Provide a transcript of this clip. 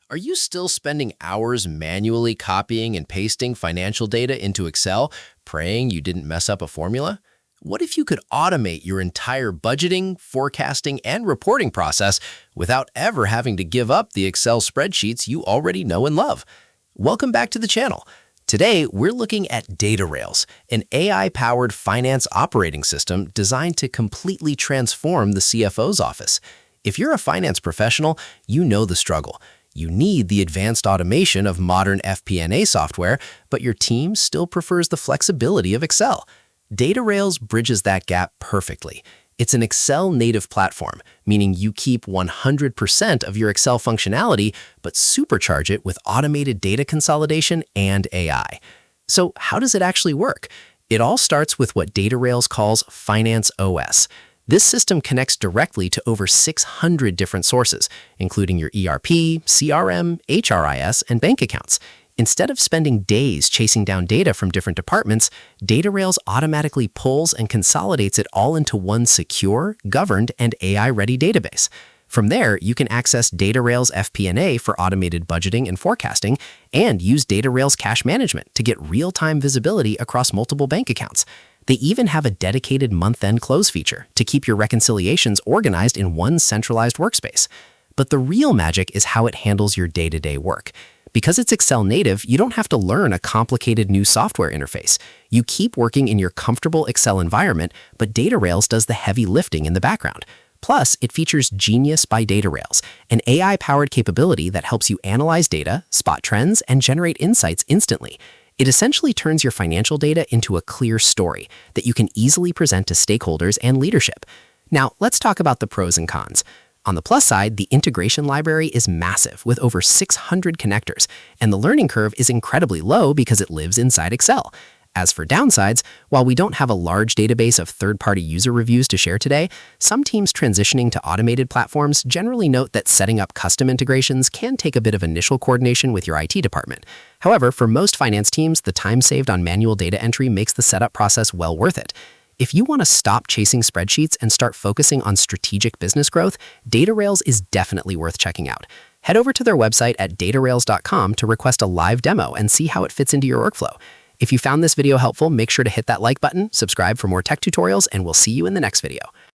Are you still spending hours manually copying and pasting financial data into Excel, praying you didn't mess up a formula? What if you could automate your entire budgeting, forecasting, and reporting process without ever having to give up the Excel spreadsheets you already know and love? Welcome back to the channel. Today, we're looking at Datarails, an AI-powered finance operating system designed to completely transform the CFO's office. If you're a finance professional, you know the struggle. You need the advanced automation of modern FP&A software, but your team still prefers the flexibility of Excel. Datarails bridges that gap perfectly. It's an Excel-native platform, meaning you keep 100% of your Excel functionality, but supercharge it with automated data consolidation and AI. So how does it actually work? It all starts with what Datarails calls Finance OS. This system connects directly to over 600 different sources, including your ERP, CRM, HRIS, and bank accounts. Instead of spending days chasing down data from different departments, Datarails automatically pulls and consolidates it all into one secure, governed, and AI-ready database. From there, you can access Datarails FP&A for automated budgeting and forecasting, and use Datarails Cash Management to get real-time visibility across multiple bank accounts. They even have a dedicated month-end close feature to keep your reconciliations organized in one centralized workspace. But the real magic is how it handles your day-to-day work. Because it's Excel native, you don't have to learn a complicated new software interface. You keep working in your comfortable Excel environment, but Datarails does the heavy lifting in the background. Plus, it features Genius by Datarails, an AI-powered capability that helps you analyze data, spot trends, and generate insights instantly. It essentially turns your financial data into a clear story that you can easily present to stakeholders and leadership. Now, let's talk about the pros and cons. On the plus side, the integration library is massive with over 600 connectors, and the learning curve is incredibly low because it lives inside Excel. As for downsides, while we don't have a large database of third-party user reviews to share today, some teams transitioning to automated platforms generally note that setting up custom integrations can take a bit of initial coordination with your IT department. However, for most finance teams, the time saved on manual data entry makes the setup process well worth it. If you want to stop chasing spreadsheets and start focusing on strategic business growth, Datarails is definitely worth checking out. Head over to their website at datarails.com to request a live demo and see how it fits into your workflow. If you found this video helpful, make sure to hit that like button, subscribe for more tech tutorials, and we'll see you in the next video.